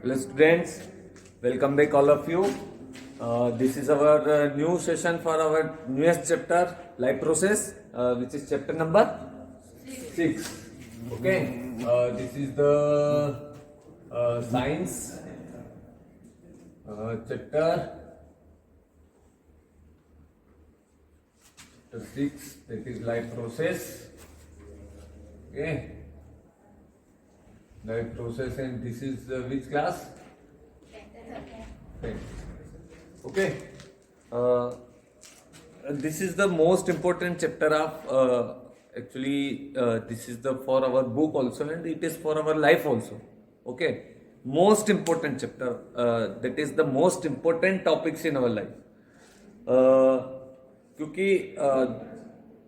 Hello students, welcome back all of you. This is our new session for our newest chapter, life process, which is chapter number 6. Okay, this is the science chapter 6, that is life process. Okay. Life process, and this is which class? Okay. This is the most important chapter of actually this is the for our book also, and it is for our life also. Okay. Most important chapter, that is the most important topics in our life. क्योंकि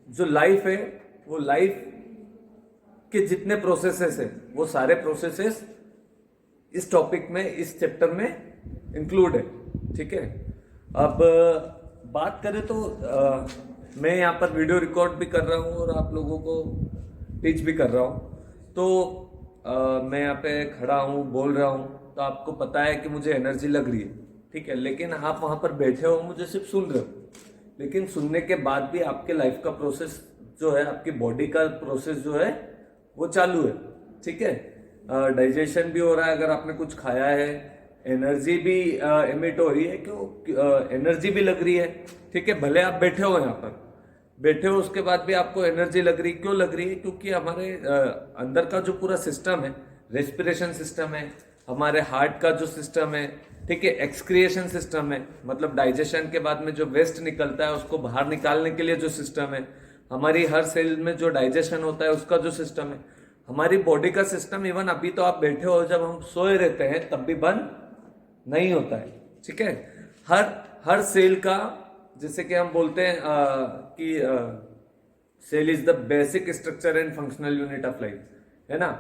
जो life है वो life के जितने processes है वो सारे processes इस टॉपिक में, इस चैप्टर में इंक्लूड है. ठीक है. अब बात करें तो मैं यहाँ पर वीडियो रिकॉर्ड भी कर रहा हूँ और आप लोगों को टीच भी कर रहा हूँ. तो मैं यहाँ पे खड़ा हूँ, बोल रहा हूँ, तो आपको पता है कि मुझे एनर्जी लग रही है. ठीक है. लेकिन आप वहाँ पर बैठे हो, मुझे सिर्फ सुन रहे हो. लेकिन सुनने के बाद भी आपके लाइफ का प्रोसेस जो है, आपकी बॉडी का प्रोसेस जो है वो चालू है. ठीक है. डाइजेशन भी हो रहा है अगर आपने कुछ खाया है, एनर्जी भी एमिट हो रही है, क्यों एनर्जी भी लग रही है. ठीक है. भले आप बैठे हो, यहाँ पर बैठे हो, उसके बाद भी आपको एनर्जी लग रही. क्यों लग रही है? क्योंकि हमारे अंदर का जो पूरा सिस्टम है, रेस्पिरेशन सिस्टम है, हमारे हार्ट का जो सिस्टम है, ठीक है, एक्सक्रिएशन सिस्टम है, मतलब डाइजेशन के बाद में जो वेस्ट निकलता है उसको बाहर निकालने के लिए जो सिस्टम है, हमारी हर सेल में जो डाइजेशन होता है उसका जो सिस्टम है, हमारी बॉडी का सिस्टम, इवन अभी तो आप बैठे हो, जब हम सोए रहते हैं तब भी बंद नहीं होता है. ठीक है. हर सेल का, जैसे कि हम बोलते हैं कि cell is the basic structure and functional unit of life, है ना.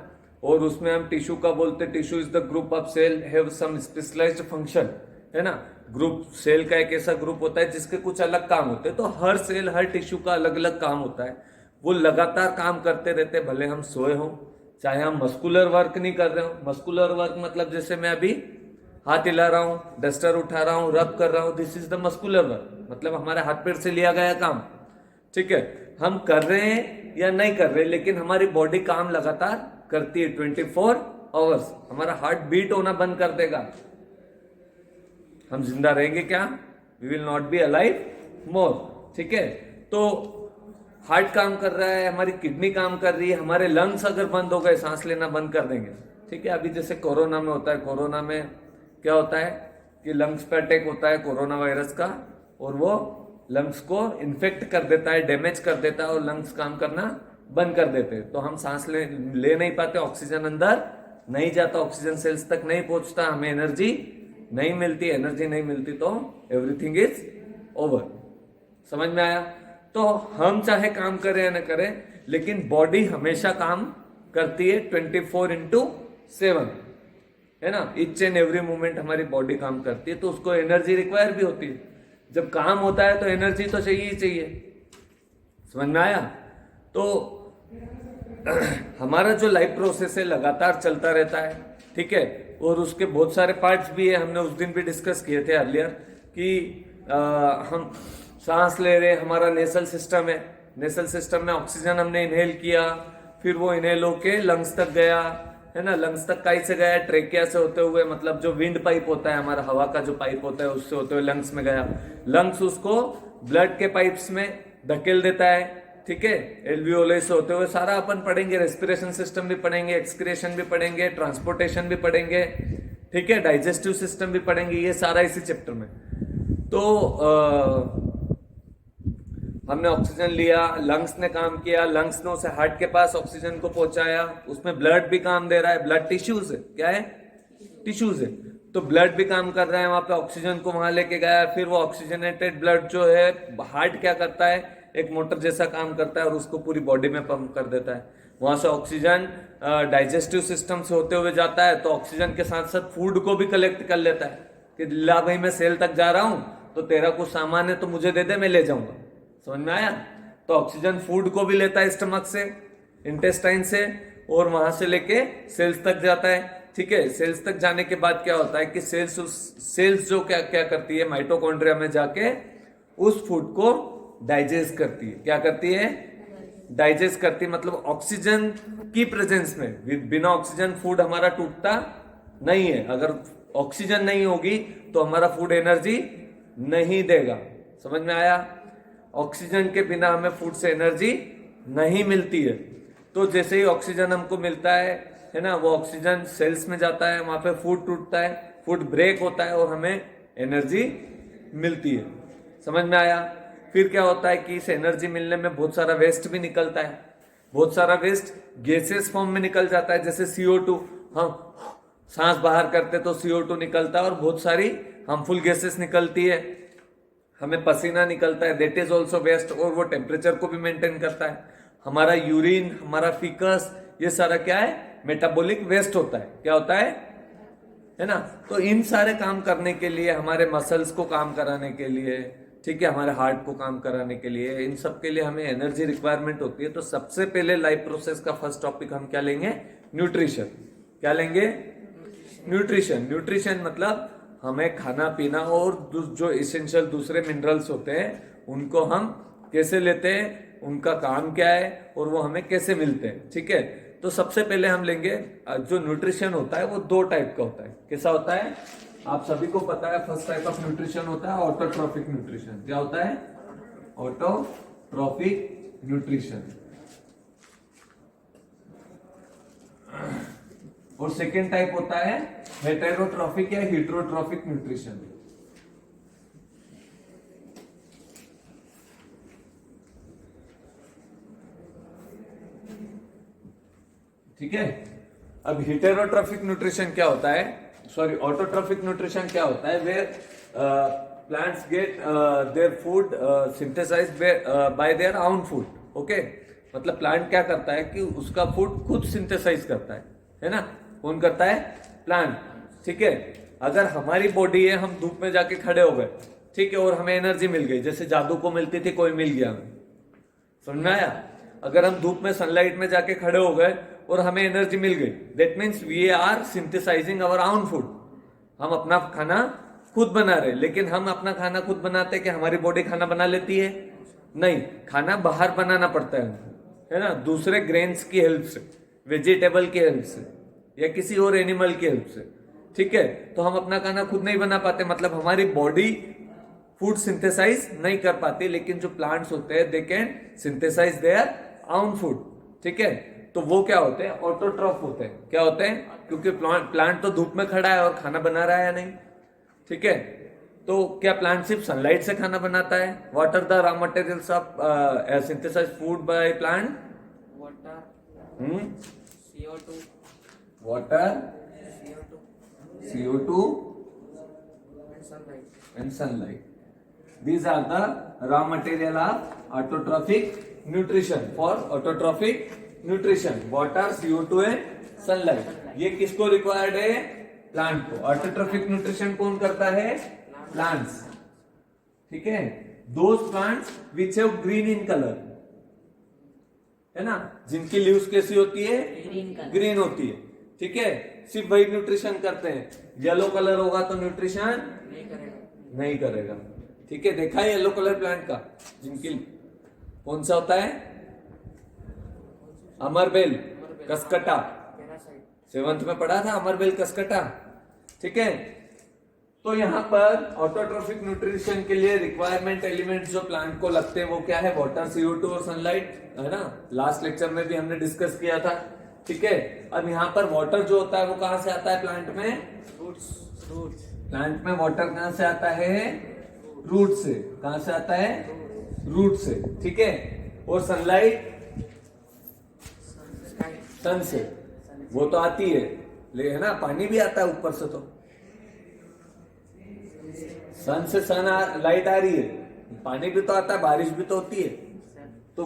और उसमें हम टिश्यू का बोलते हैं, tissue is the group of cell have some specialised function, है ना. ग्रुप सेल का एक ऐसा ग्रुप होता है जिसके कुछ अलग काम होते हैं. तो हर सेल, हर टिश्यू का अलग अलग काम होता है. वो लगातार काम करते रहते हैं, भले हम सोए हों, चाहे हम मस्कुलर वर्क नहीं कर रहे हो. मस्कुलर वर्क मतलब जैसे मैं अभी हाथ हिला रहा हूं, डस्टर उठा रहा हूं, रब कर रहा हूं, this is the muscular work, मतलब हमारे हाथ पैर से लिया गया काम. ठीक है. हम कर रहे हैं या नहीं कर रहे, लेकिन हमारी बॉडी काम लगातार करती है 24 आवर्स. हमारा हार्ट बीट होना बंद कर देगा, हम जिंदा रहेंगे क्या? We will not be alive more. ठीक है. तो हार्ट काम कर रहा है, हमारी किडनी काम कर रही है, हमारे लंग्स अगर बंद हो गए, सांस लेना बंद कर देंगे. ठीक है. अभी जैसे कोरोना में होता है, कोरोना में क्या होता है कि लंग्स पे अटैक होता है कोरोना वायरस का, और वो लंग्स को इन्फेक्ट कर देता है, डैमेज कर देता है, और लंग्स काम करना बंद कर देते हैं. तो हम सांस ले नहीं पाते, ऑक्सीजन अंदर नहीं जाता, ऑक्सीजन सेल्स तक नहीं पहुंचता, हमें एनर्जी नहीं मिलती. एनर्जी नहीं मिलती तो एवरीथिंग इज ओवर. समझ में आया? तो हम चाहे काम करें या न करें, लेकिन बॉडी हमेशा काम करती है 24/7, है ना. ईच एंड एवरी मोमेंट हमारी बॉडी काम करती है, तो उसको एनर्जी रिक्वायर भी होती है. जब काम होता है तो एनर्जी तो चाहिए ही चाहिए. समझ में आया? तो हमारा जो लाइफ प्रोसेस है लगातार चलता रहता है. ठीक है. और उसके बहुत सारे पार्ट्स भी है, हमने उस दिन भी डिस्कस किए थे अर्लियर, कि हम सांस ले रहे, हमारा नेसल सिस्टम है, नेसल सिस्टम में ऑक्सीजन हमने इनहेल किया, फिर वो इनहेल होके लंग्स तक गया, है ना. लंग्स तक काई से गया? ट्रेकिया से होते हुए, मतलब जो विंड पाइप होता है, हमारा हवा का जो पाइप होता है, उससे होते हुए लंग्स में गया. लंग्स उसको ब्लड के पाइप्स में धकेल देता है. ठीक है. एल्वियोले से होते हुए सारा अपन पढ़ेंगे, रेस्पिरेशन सिस्टम भी पढ़ेंगे, एक्सक्रिएशन भी पढ़ेंगे, ट्रांसपोर्टेशन भी पढ़ेंगे. ठीक है. डाइजेस्टिव सिस्टम भी पढ़ेंगे, ये सारा इसी चैप्टर में. तो हमने ऑक्सीजन लिया, लंग्स ने काम किया, लंग्स ने उसे हार्ट के पास ऑक्सीजन को पहुंचाया, उसमें ब्लड भी काम दे रहा है. ब्लड टिश्यूज है, क्या है? टिश्यूज है. तो ब्लड भी काम कर रहा है, वहां पे ऑक्सीजन को वहां लेके गया, फिर वो ऑक्सीजनेटेड ब्लड जो है, हार्ट क्या करता है, एक मोटर जैसा काम करता है और उसको पूरी बॉडी में पंप कर देता है. वहां से ऑक्सीजन डाइजेस्टिव सिस्टम से होते हुए जाता है, तो ऑक्सीजन के साथ साथ फूड को भी कलेक्ट कर लेता है कि ला भाई मैं सेल तक जा रहा हूं, तो तेरा कुछ सामान है तो मुझे दे दे, मैं ले जाऊंगा. समझ में आया? तो ऑक्सीजन फूड को भी लेता है स्टमक से, इंटेस्टाइन से, और वहां से लेके सेल्स तक जाता है. ठीक है, सेल्स तक जाने के बाद क्या होता है कि सेल्स जो क्या क्या करती है, माइटोकॉन्ड्रिया में जाके उस फूड को डाइजेस्ट करती है। क्या करती है? डाइजेस्ट करती है, मतलब ऑक्सीजन की प्रेजेंस में। बिना ऑक्सीजन फूड हमारा टूटता नहीं है। अगर ऑक्सीजन नहीं होगी तो हमारा फूड एनर्जी नहीं देगा। समझ में आया? ऑक्सीजन के बिना हमें फूड से एनर्जी नहीं मिलती है। तो जैसे ही ऑक्सीजन हमको मिलता है ना, वो ऑक्सीजन सेल्स में जाता है, वहां पे फूड टूटता है, फूड ब्रेक होता है और हमें एनर्जी मिलती है। समझ में आया? फिर क्या होता है कि इस एनर्जी मिलने में बहुत सारा वेस्ट भी निकलता है। बहुत सारा वेस्ट गैसेस फॉर्म में निकल जाता है, जैसे CO2। हम सांस बाहर करते तो CO2 निकलता है और बहुत सारी हार्मफुल गैसेस निकलती है। हमें पसीना निकलता है, दैट इज ऑल्सो वेस्ट, और वो टेम्परेचर को भी मेंटेन करता है। हमारा यूरिन, हमारा फीकस, ये सारा क्या है? मेटाबॉलिक वेस्ट होता है। क्या होता है ना? तो इन सारे काम करने के लिए, हमारे मसल्स को काम कराने के लिए, ठीक है, हमारे हार्ट को काम कराने के लिए, इन सब के लिए हमें एनर्जी रिक्वायरमेंट होती है। तो सबसे पहले लाइफ प्रोसेस का फर्स्ट टॉपिक हम क्या लेंगे? न्यूट्रिशन। क्या लेंगे? न्यूट्रिशन। न्यूट्रिशन मतलब हमें खाना पीना और जो इसेंशियल दूसरे मिनरल्स होते हैं उनको हम कैसे लेते हैं, उनका काम क्या है और वो हमें कैसे मिलते हैं। ठीक है, तो सबसे पहले हम लेंगे जो न्यूट्रिशन होता है वो 2 टाइप का होता है। कैसा होता है? आप सभी को पता है, फर्स्ट टाइप ऑफ न्यूट्रिशन होता है ऑटोट्रॉफिक न्यूट्रिशन। क्या होता है? Autotrophic nutrition. और सेकेंड टाइप होता है हेटेरोट्रॉफिक या हीटेरोट्रॉफिक न्यूट्रिशन। ठीक है, अब हेटेरोट्रॉफिक न्यूट्रिशन क्या होता है, सॉरी ऑटोट्रॉफिक न्यूट्रिशन क्या होता है? Where plants get their food synthesised by their own food. Okay, मतलब प्लांट क्या करता है कि उसका फूड खुद सिंथेसाइज करता है ना? कौन करता है? प्लांट। ठीक है, अगर हमारी बॉडी है, हम धूप में जाके खड़े हो गए, ठीक है, और हमें एनर्जी मिल गई, जैसे जादू को मिलती थी, कोई मिल गया हमें। समझ में आया? अगर हम धूप में सनलाइट में जाके खड़े हो गए और हमें एनर्जी मिल गई, that means we are synthesising our own food. हम अपना खाना खुद बना रहे। लेकिन हम अपना खाना खुद बनाते हैं कि हमारी बॉडी खाना बना लेती है? नहीं, खाना बाहर बनाना पड़ता है हमको, है ना, दूसरे ग्रेन्स की हेल्प से, वेजिटेबल की हेल्प से या किसी और एनिमल की हेल्प से। ठीक है, तो हम अपना खाना खुद नहीं बना पाते, मतलब हमारी बॉडी फूड सिंथेसाइज नहीं कर पाती। लेकिन जो प्लांट्स होते हैं, they can synthesise their own food. ठीक है, तो वो क्या होते हैं? ऑटोट्रॉफ होते हैं। क्या होते हैं? क्योंकि प्लांट तो धूप में खड़ा है और खाना बना रहा है या नहीं। ठीक है, तो क्या प्लांट सिर्फ सनलाइट से खाना बनाता है? What are the raw materials of synthesise food by plant? Water, CO2, water, CO2 and sunlight. These are the raw material of autotrophic nutrition. For autotrophic nutrition, water, CO2 and sunlight. ये किसको required है? Plant को। Autotrophic nutrition कौन करता है? Plants. ठीक है, those plants which have green in colour, है ना, जिनकी लीव्स कैसी होती है? ग्रीन होती है। ठीक है, सिर्फ वही न्यूट्रिशन करते हैं। येलो कलर होगा तो न्यूट्रिशन नहीं करेगा। ठीक है, देखा है येलो कलर प्लांट का? जिनकी कौन सा होता है? अमरबेल, कसकटा। 7th में पढ़ा था अमरबेल, कसकटा। ठीक है, तो यहाँ पर ऑटोट्रॉफिक न्यूट्रिशन के लिए रिक्वायरमेंट एलिमेंट्स जो प्लांट को लगते हैं वो क्या है? वाटर, CO2 और सनलाइट, है ना। लास्ट लेक्चर में भी हमने डिस्कस किया था। ठीक है, अब यहाँ पर वाटर जो होता है वो कहां से आता है प्लांट में? रूट्स। प्लांट में वाटर कहां से आता है? रूट से। कहां से आता है? रूट से। ठीक है, और सनलाइट सन से, वो तो आती है, है ना, पानी भी आता है ऊपर से, तो सन से लाइट आ रही है, पानी भी तो आता है, बारिश भी तो होती है, तो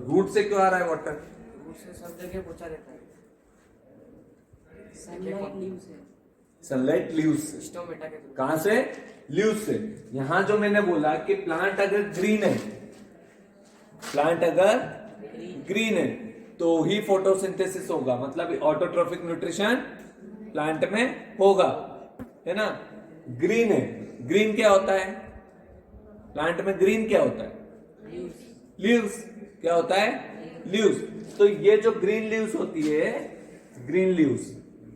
रूट से क्यों आ रहा है वाटर? रूट से सब जगह पहुंचा देता है। सनलाइट लीव्स से। कहां से? लीव्स से। यहां जो मैंने बोला कि प्लांट अगर ग्रीन है, प्लांट अगर ग्रीन है तो ही फोटोसिंथेसिस होगा, मतलब ऑटोट्रॉफिक न्यूट्रिशन प्लांट में होगा, है ना। ग्रीन है, ग्रीन क्या होता है प्लांट में? ग्रीन क्या होता है? लीव्स। क्या होता है? लीव्स। तो ये जो ग्रीन लीव्स होती है, ग्रीन लीव्स,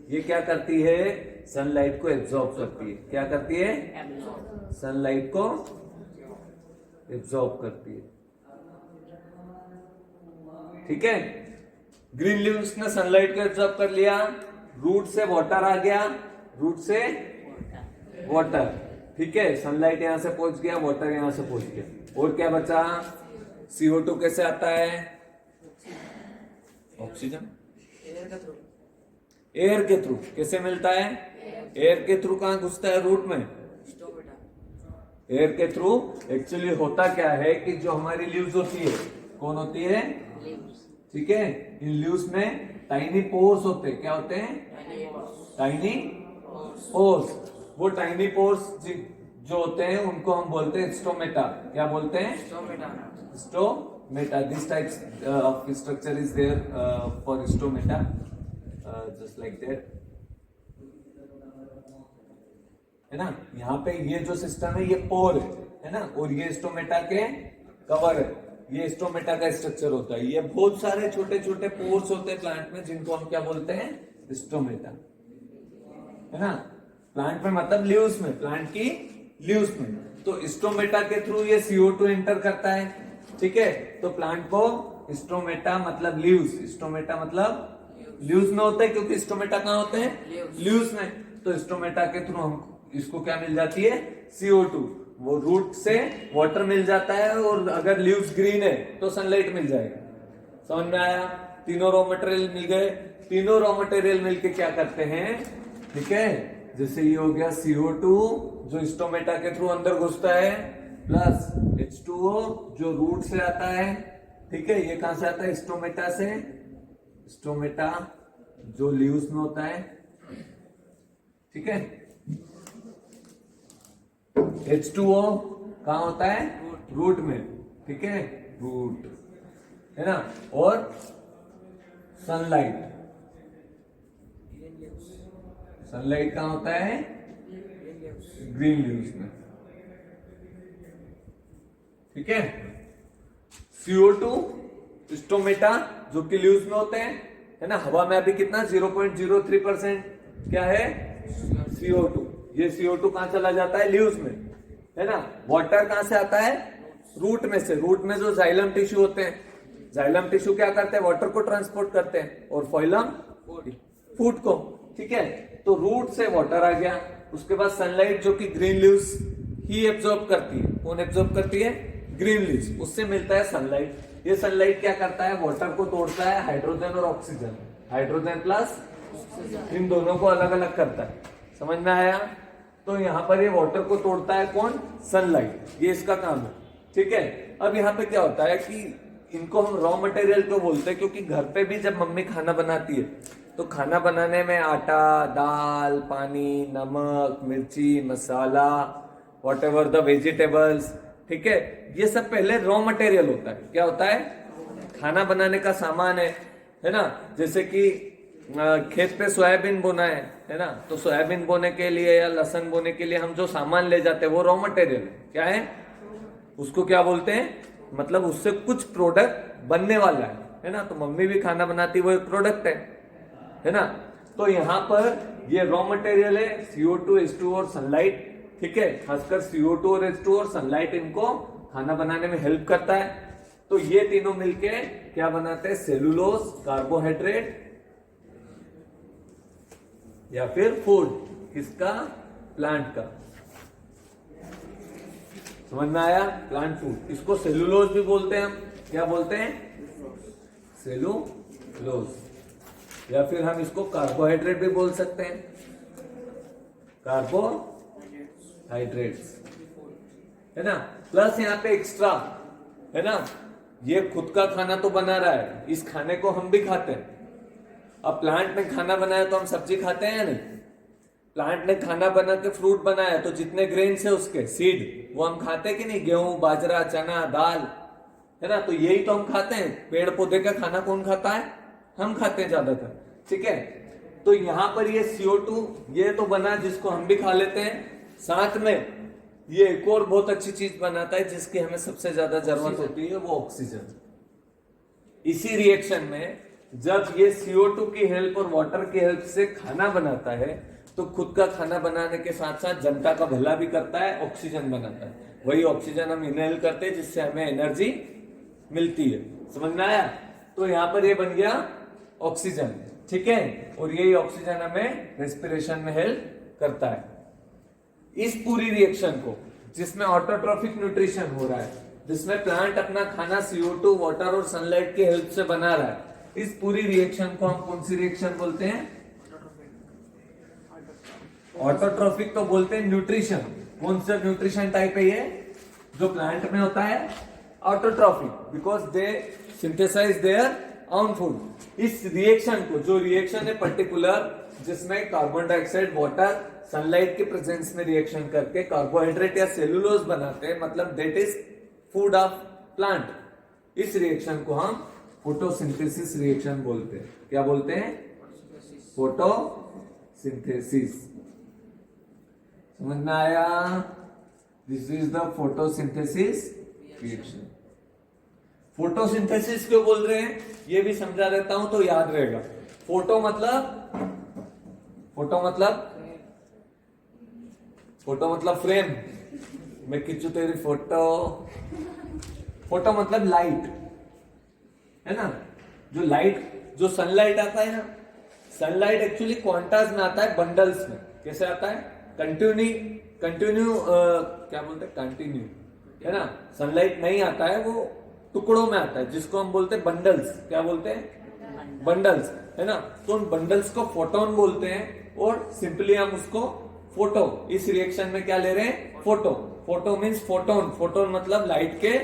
ये क्या करती है? सनलाइट को एब्जॉर्ब करती है। क्या करती है? सनलाइट को एब्जॉर्ब करती है, ठीक है। ग्रीन लीव्स ने सनलाइट को एब्जॉर्ब कर लिया, रूट से वाटर आ गया, रूट से वाटर, ठीक है। सनलाइट यहां से पहुंच गया, वाटर यहां से पहुंच गया, और क्या बचा? CO2 कैसे आता है? ऑक्सीजन, एयर के थ्रू। कैसे मिलता है? एयर के थ्रू। कहां घुसता है? रूट में। एयर के थ्रू। एक्चुअली होता क्या है कि जो हमारी लीव्स होती है, कौन होती है? ठीक है। इन लीव्स में टाइनी पोर्स होते हैं। क्या होते हैं? Tiny pores. वो टाइनी पोर्स जो होते हैं उनको हम बोलते हैं स्टोमेटा। क्या बोलते हैं? Stomata. This types of structure is there for stomata, just like that, है ना। यहाँ पे ये जो सिस्टम है ये पोर है ना, और ये स्टोमेटा के कवर है। ये स्टोमेटा का स्ट्रक्चर होता है। ये बहुत सारे छोटे छोटे पोर्स होते हैं प्लांट में, जिनको हम क्या बोलते हैं? स्टोमेटा, है ना। प्लांट में मतलब लीव्स में, प्लांट की लीव्स में। तो स्टोमेटा के थ्रू ये CO2 एंटर करता है, ठीक है। तो प्लांट को स्टोमेटा मतलब लीव्स, स्टोमेटा मतलब लीव्स में होता है, क्योंकि स्टोमेटा कहाँ होते हैं? लीव्स में। तो स्टोमेटा के थ्रू हम इसको क्या मिल जाती है? CO2। वो रूट से वाटर मिल जाता है, और अगर लीव्स ग्रीन है तो सनलाइट मिल जाएगा। समझ में आया? तीनों रॉ मटेरियल मिल गए। तीनों रॉ मटेरियल मिलके क्या करते हैं? ठीक है, जैसे ये हो गया CO2 जो स्टोमेटा के थ्रू अंदर घुसता है, प्लस H2O जो रूट से आता है, ठीक है। ये कहां से आता है? स्टोमेटा से। स्टोमेटा जो लीव्स में होता है, ठीक है। H2O कहां होता है? रूट में, ठीक है, रूट, है ना। और सनलाइट, सनलाइट कहां होता है? ग्रीन लीव्स में, ठीक है। CO2 स्टोमेटा जो कि लीव्स में होते हैं, है ना। हवा में अभी कितना? 0.03% क्या है? CO2। ये CO2 कहां चला जाता है? लीव्स में, है ना। वाटर कहां से आता है? रूट में से। रूट में जो जाइलम टिश्यू होते हैं, जाइलम टिश्यू क्या करते हैं? वाटर को ट्रांसपोर्ट करते हैं, और फाइलम फूड को, ठीक है। तो रूट से वाटर आ गया, उसके बाद सनलाइट जो कि ग्रीन लीव्स ही एब्जॉर्ब करती है। कौन एब्जॉर्ब करती है? Green leaves. उससे मिलता है सनलाइट। ये सनलाइट क्या करता है? वाटर को तोड़ता है, हाइड्रोजन और ऑक्सीजन, हाइड्रोजन प्लस, इन दोनों को अलग अलग करता है। समझ में आया? तो यहां पर ये वाटर को तोड़ता है कौन? सनलाइट। ये इसका काम है, ठीक है। अब यहाँ पे क्या होता है कि इनको हम रॉ मटेरियल क्यों बोलते हैं? क्योंकि घर पे भी जब मम्मी खाना बनाती है, तो खाना बनाने में आटा, दाल, पानी, नमक, मिर्ची, मसाला, वॉट एवर द वेजिटेबल्स, ठीक है, ये सब पहले रॉ मटेरियल होता है। क्या होता है? खाना बनाने का सामान है ना। जैसे कि खेत पे सोयाबीन बोना है ना, तो सोयाबीन बोने के लिए या लहसुन बोने के लिए हम जो सामान ले जाते हैं वो रॉ मटेरियल है। क्या है? उसको क्या बोलते हैं? मतलब उससे कुछ प्रोडक्ट बनने वाला है ना। तो मम्मी भी खाना बनाती, वो एक प्रोडक्ट है ना। तो यहाँ पर ये रॉ मटेरियल है CO2, H2O और सनलाइट, ठीक है। खासकर CO2 और H2O और सनलाइट इनको खाना बनाने में हेल्प करता है। तो ये तीनों मिलके क्या बनाते हैं? सेलुलोज, कार्बोहाइड्रेट या फिर फूड। किसका? प्लांट का। समझ में आया? Plant food. इसको सेलुलोज भी बोलते हैं हम। क्या बोलते हैं? सेलुलोज। या फिर हम इसको कार्बोहाइड्रेट भी बोल सकते हैं, कार्बोहाइड्रेट्स, है ना। प्लस यहाँ पे एक्स्ट्रा, है ना, ये खुद का खाना तो बना रहा है, इस खाने को हम भी खाते हैं। अब प्लांट ने खाना बनाया तो हम सब्जी खाते हैं या नहीं? प्लांट ने खाना बना के फ्रूट बनाया तो जितने ग्रेन्स है उसके सीड, वो हम खाते हैं कि नहीं? गेहूं, बाजरा, चना, दाल, है ना। तो यही तो हम खाते हैं। पेड़ पौधे का खाना कौन खाता है? हम खाते हैं ज्यादातर, ठीक है। तो यहां पर ये CO2 ये तो बना जिसको हम भी खा लेते हैं, साथ में ये एक और बहुत अच्छी चीज बनाता है जिसकी हमें सबसे ज्यादा जरूरत होती है, वो ऑक्सीजन। इसी रिएक्शन में जब ये CO2 की हेल्प और वाटर की हेल्प से खाना बनाता है तो खुद का खाना बनाने के साथ साथ जनता का भला भी करता है, ऑक्सीजन बनाता है। वही ऑक्सीजन हम इनहेल करते हैं जिससे हमें एनर्जी मिलती है। समझ में आया? तो यहां पर ये बन गया ऑक्सीजन, ठीक है, और यही ऑक्सीजन हमें रेस्पिरेशन में हेल्प करता है। इस पूरी रिएक्शन को जिसमें ऑटोट्रॉफिक न्यूट्रिशन हो रहा है, जिसमें प्लांट अपना खाना CO2 वाटर और सनलाइट की हेल्प से बना रहा है, इस पूरी रिएक्शन को हम कौन सी रिएक्शन बोलते हैं? ऑटोट्रॉफिक तो बोलते हैं न्यूट्रिशन। कौन सा न्यूट्रिशन टाइप है ये जो प्लांट में होता है? Autotrophic, because they synthesise their own food. इस रिएक्शन को, जो रिएक्शन है पर्टिकुलर जिसमें कार्बन डाइऑक्साइड वाटर सनलाइट के प्रेजेंस में रिएक्शन करके कार्बोहाइड्रेट या सेलुलोज बनाते हैं, मतलब that is food of plant, इस रिएक्शन को हम फोटोसिंथेसिस रिएक्शन बोलते हैं। क्या बोलते हैं? फोटोसिंथेसिस। समझ में आया? This is the photosynthesis reaction. Photosynthesis क्यों बोल रहे हैं ये भी समझा देता हूं तो याद रहेगा। फोटो मतलब फ्रेम। मैं खींचू तेरी फोटो। फोटो मतलब लाइट, है ना? जो लाइट, जो सनलाइट आता है ना, सनलाइट एक्चुअली क्वांटास में आता है, बंडल्स में। कैसे आता है? कंटिन्यू क्या बोलते हैं? कंटिन्यू, है ना? सनलाइट नहीं आता है, वो टुकड़ों में आता है, जिसको हम बोलते हैं बंडल्स। क्या बोलते हैं? बंडल्स, है ना? तो उन बंडल्स को फोटोन बोलते हैं, और सिंपली हम उसको फोटो, इस रिएक्शन में क्या ले रहे हैं? Photo. Photo means photon. Photon मतलब लाइट के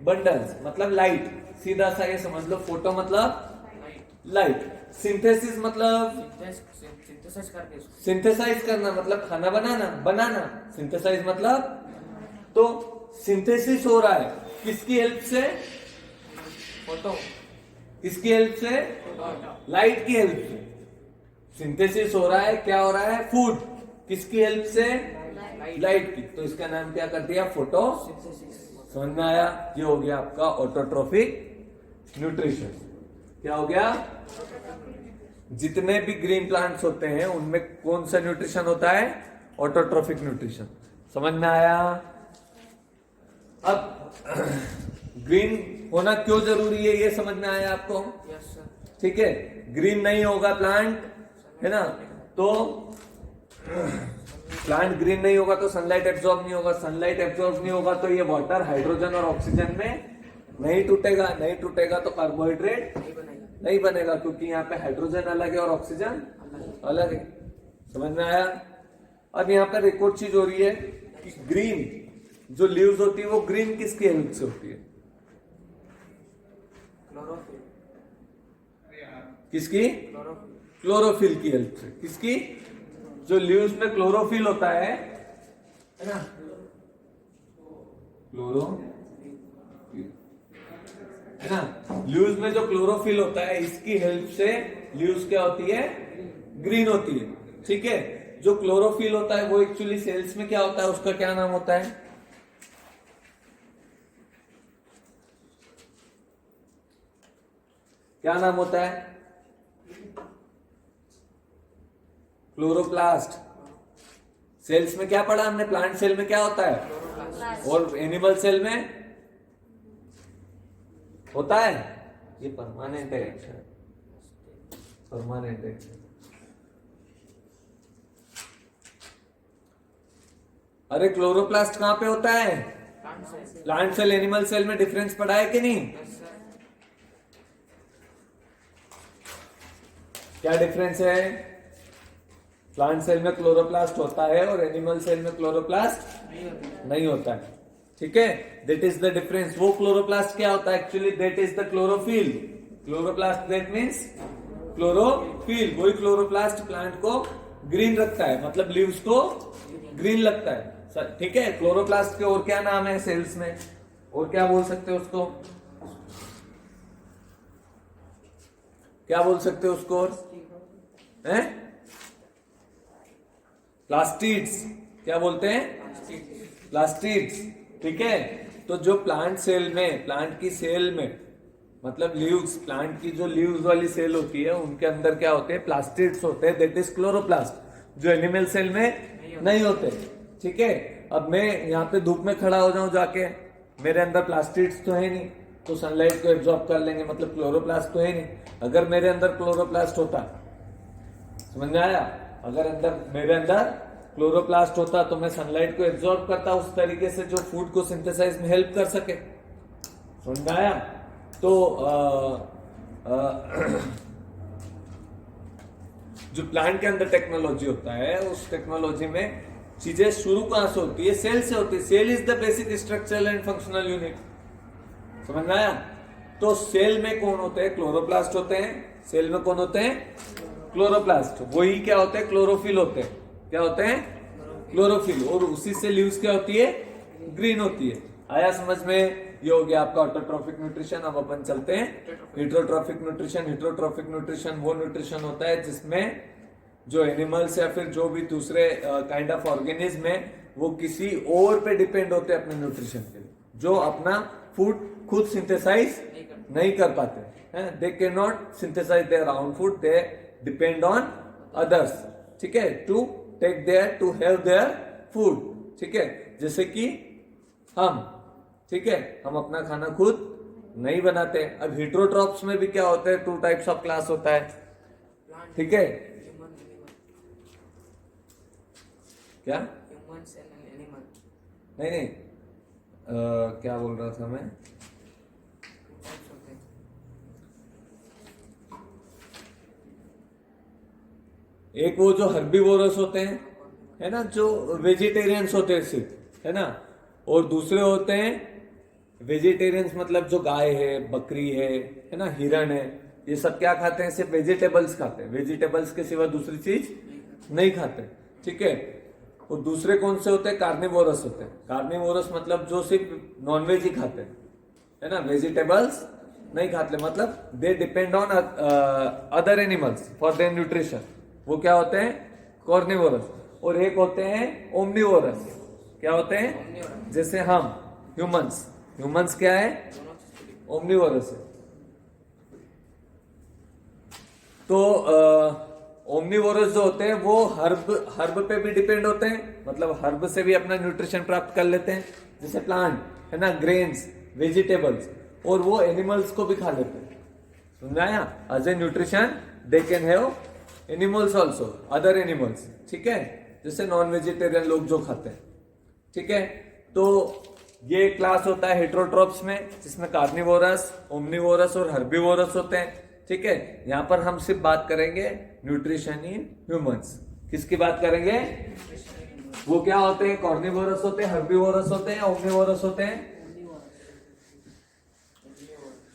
बंडल्स, मतलब लाइट। सीधा सा ये समझ लो, फोटो मतलब लाइट। सिंथेसिस मतलब सिंथेसाइज करना, मतलब खाना बनाना। सिंथेसाइज मतलब, तो सिंथेसिस हो रहा है किसकी हेल्प से? फोटो। किसकी हेल्प से? लाइट की हेल्प से। सिंथेसिस हो रहा है, क्या हो रहा है? फूड। किसकी हेल्प से? लाइट की। तो इसका नाम क्या कर दिया? फोटो। समझ में आया? ये हो गया आपका ऑटोट्रॉफिक न्यूट्रिशन। क्या हो गया? जितने भी ग्रीन प्लांट्स होते हैं उनमें कौन सा न्यूट्रिशन होता है? Autotrophic nutrition. समझ में आया? अब ग्रीन होना क्यों जरूरी है ये समझ में आया आपको? ठीक है। ग्रीन नहीं होगा प्लांट, है ना, तो प्लांट ग्रीन नहीं होगा तो सनलाइट एब्जॉर्ब नहीं होगा। सनलाइट एब्जॉर्ब नहीं होगा तो ये वाटर हाइड्रोजन और ऑक्सीजन में नहीं टूटेगा तो कार्बोहाइड्रेट नहीं बनेगा, क्योंकि यहाँ पे हाइड्रोजन अलग है और ऑक्सीजन अलग है। समझ में आया? अब यहाँ पर एक और चीज हो रही है कि ग्रीन जो लीव्स होती है वो ग्रीन किसकी हेल्प से होती है? किसकी? क्लोरोफिल की हेल्प से। किसकी? जो लीव्स में क्लोरोफिल होता है ना, क्लोरोफिल, है ना? लीव्स में जो क्लोरोफिल होता है इसकी हेल्प से लीव्स क्या होती है? ग्रीन होती है। ठीक है। जो क्लोरोफिल होता है वो एक्चुअली सेल्स में क्या होता है? उसका क्या नाम होता है? क्या नाम होता है? क्लोरोप्लास्ट। सेल्स में क्या पढ़ा हमने? प्लांट सेल में क्या होता है? और एनिमल सेल में होता है ये परमानेंट है। परमानेंट है। अरे क्लोरोप्लास्ट कहां पे होता है? प्लांट सेल एनिमल सेल में डिफरेंस पढ़ा है कि नहीं? क्या डिफरेंस है? प्लांट सेल में क्लोरोप्लास्ट होता है और एनिमल सेल में क्लोरोप्लास्ट नहीं होता है। ठीक है, दैट इज द डिफरेंस। वो क्लोरोप्लास्ट क्या होता है actually? That is the chlorophyll. Chloroplast that means chlorophyll. वही क्लोरोप्लास्ट प्लांट को ग्रीन रखता है, मतलब लीव्स को ग्रीन लगता है। ठीक है। क्लोरोप्लास्ट के और क्या नाम है सेल्स में? और क्या बोल सकते हो उसको? क्या बोल सकते हो उसको? हैं? प्लास्टिड्स, क्या बोलते हैं? प्लास्टिड्स, ठीक है। तो जो प्लांट सेल में, प्लांट की सेल में मतलब लीव्स, प्लांट की जो लीव्स वाली सेल होती है उनके अंदर क्या होते हैं? प्लास्टिड्स होते हैं, दैट इज क्लोरोप्लास्ट, जो एनिमल सेल में नहीं होते, ठीक है। अब मैं यहाँ पे धूप में खड़ा हो जाऊं जाके, मेरे अंदर प्लास्टिड्स तो है नहीं, तो सनलाइट को एब्जॉर्ब कर लेंगे, मतलब क्लोरोप्लास्ट तो है नहीं। अगर मेरे अंदर क्लोरोप्लास्ट होता, समझ में आया? अगर मेरे अंदर क्लोरोप्लास्ट होता तो मैं सनलाइट को एब्जॉर्ब करता उस तरीके से जो फूड को सिंथेसाइज में हेल्प कर सके, समझ में आया? तो जो प्लांट के अंदर टेक्नोलॉजी होता है, उस टेक्नोलॉजी में चीजें शुरू कहां से होती है? सेल से होती है। Cell is the basic structural and functional unit, समझ में आया? तो सेल में कौन होते हैं? क्लोरोप्लास्ट होते हैं। सेल में कौन होते हैं? क्लोरोप्लास्ट। वही क्या होते हैं? क्लोरोफिल होते हैं। क्या होते हैं? क्लोरोफिल। और उसी से लीव्स क्या होती है? ग्रीन होती है। आया समझ में? ये हो गया आपका ऑटोट्रॉफिक न्यूट्रिशन। अब अपन चलते हैं हेटरोट्रॉफिक न्यूट्रिशन। हेटरोट्रॉफिक न्यूट्रिशन वो न्यूट्रिशन होता है जिसमें जो एनिमल्स या फिर जो भी दूसरे काइंड ऑफ ऑर्गेनिज्म है वो किसी और पे डिपेंड होते हैं अपने न्यूट्रिशन के लिए, जो अपना फूड खुद सिंथेसाइज नहीं कर पाते हैं। They can not synthesise their own food, they depend on others, ठीक है, to take their, to have their food, ठीक है। जैसे कि हम, ठीक है, हम अपना खाना खुद नहीं बनाते। अब हेटरोट्रॉप्स में भी क्या होता है? 2 टाइप्स ऑफ क्लास होता है, ठीक है। क्या? नहीं, क्या बोल रहा था मैं? एक वो जो हर्बीवोरस होते हैं, है ना, जो वेजिटेरियंस होते हैं सिर्फ, है ना। और दूसरे होते हैं वेजिटेरियंस, मतलब जो गाय है, बकरी है ना, हिरण है, ये सब क्या खाते हैं? सिर्फ वेजिटेबल्स खाते हैं। वेजिटेबल्स के सिवा दूसरी चीज नहीं खाते, ठीक है। और दूसरे कौन से होते हैं? कार्निवोरस होते हैं। कार्निवोरस मतलब जो सिर्फ नॉनवेज ही खाते हैं, है ना, वेजिटेबल्स नहीं खाते, मतलब दे depend on other animals for their nutrition. वो क्या होते हैं? कॉर्निवोरस। और एक होते हैं ओमनिवोरस। क्या होते हैं? जैसे हम ह्यूमंस, ह्यूमंस क्या है? ओमनिवोरस है। तो ओमनिवोरस जो होते हैं वो हर्ब पे भी डिपेंड होते हैं, मतलब हर्ब से भी अपना न्यूट्रिशन प्राप्त कर लेते हैं, जैसे प्लांट, है ना, ग्रेन्स, वेजिटेबल्स। और वो एनिमल्स को भी खा लेते हैं, समझाया? As a nutrition they can have animals also, other animals, ठीक है, जैसे नॉन वेजिटेरियन लोग जो खाते हैं, ठीक है। तो ये क्लास होता है हेटरोट्रॉप्स में, जिसमें कार्निवोरस, ओमनिवोरस और हर्बीवोरस होते हैं, ठीक है। यहां पर हम सिर्फ बात करेंगे न्यूट्रिशन इन ह्यूमंस। किसकी बात करेंगे? वो क्या होते हैं? कार्निवोरस होते हैं, हर्बीवोरस होते हैं, ओमनिवोरस होते हैं।